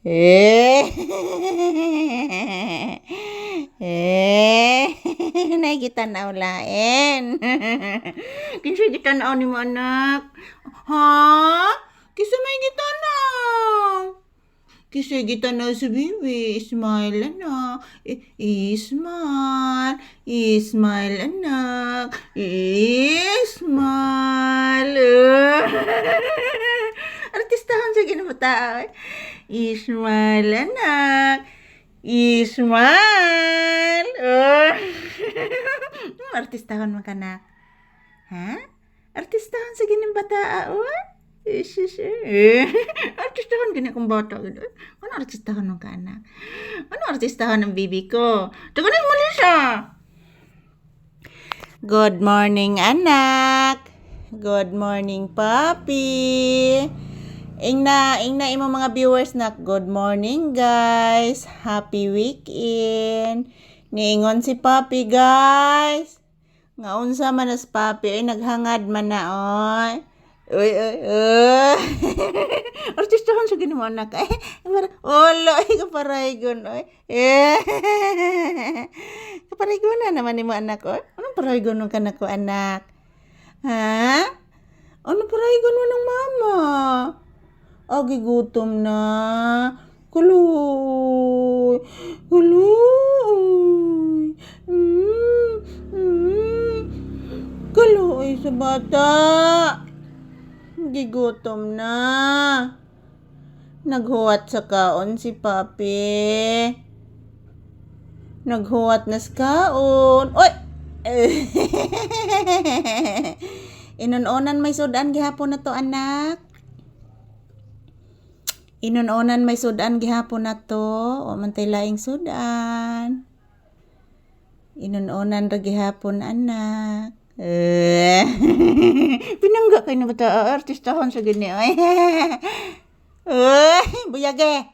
Eh. Nakikita lain. Kinsa gitanaw ni mo anak? Ha? Kinsa may gitanaw? Kinsa gitanaw sa bibi? Smile anak. Smile. Smile anak. Smile. Artistahon sa ginamata. Smile anak. Smile. Artistahon man kanak. Ha? Artistahon sa gining bata. Artistahon gini akong bata. Ano artistahon man ka anak? Ano artistahon ng bibi ko? Tugunin mo siya. Good morning anak. Good morning papi. Ingna imo mga viewers na good morning guys. Happy weekend. Niingon si papi guys. Nga unsa man as papi ay naghangad man na oy. Uy. Artistahon sa gini mo anak. Olo ay kaparaygon oy. Kaparaygon na naman ni mo anak oy. Anong paraygon nung kanak ko anak? Ha? Ano paraygon mo ng mama? Agi gutom na. Kuloy. Kuloy sa bata. Gigutom na. Naghuwat sa kaon si papi. Naghuwat na sa kaon. Oy! Inunonan may sudan gihapon na to anak. Inunonan may sudan gihapon na to. O mantay laing sudan. Inunonan ra gihapon anak. Pinangga kay na bata artistahon sa gini. Buyage.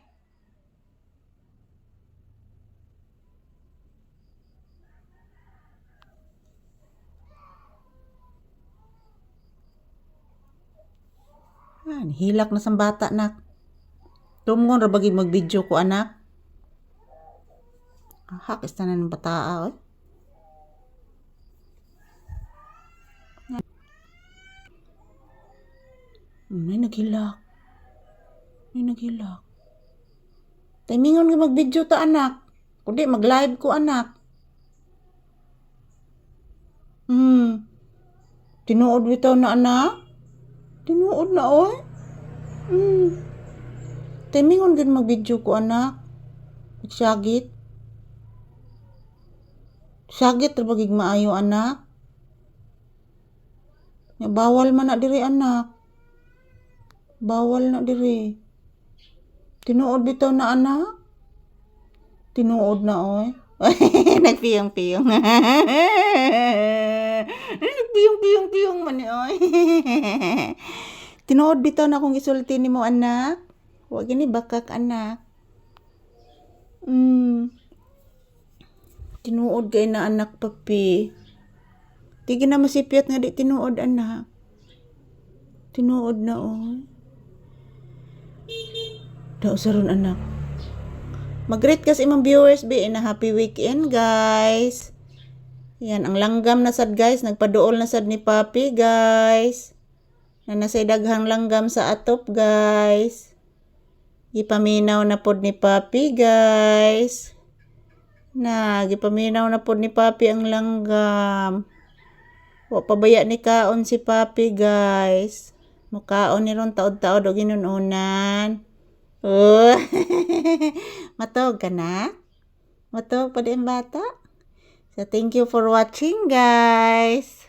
Hilak na sang bata nak. Tumngon ra bagi mag-video ko anak. Hakis na ng bata oy. May naghilak. Timingon nga mag-video ta anak. Kundi mag-live ko anak. Tinuod bitaw na anak. Tinuod na oy. Timingon gid mag-video ko anak. Sagit ra bagig maayo anak. Bawal man na diri anak. Bawal na diri. Tinuod bitaw na anak. Tinuod na oy. Nagpiyong-piyong. Nagpiyong-piyong man ni oy. Tinuod bitaw na akong gisulti nimo anak. Wa gini bakak anak. Tinuod kay na anak papi. Di na masipyat nga di tinuod anak. Tinuod na oy. Daw saron anak. Mag-greet kasi imong viewers be na happy weekend guys. Yan ang langgam na sad guys, nagpaduol na sad ni papi guys. Na nasay daghang langgam sa atop guys. Gipaminaw na pod ni papi guys. Gipaminaw na pod ni papi ang langgam. Wa pabaya ni kaon si papi guys. Mukaon ni ron taod-taod o ginununan. Matog ka na? Matog pa din bata? So thank you for watching guys.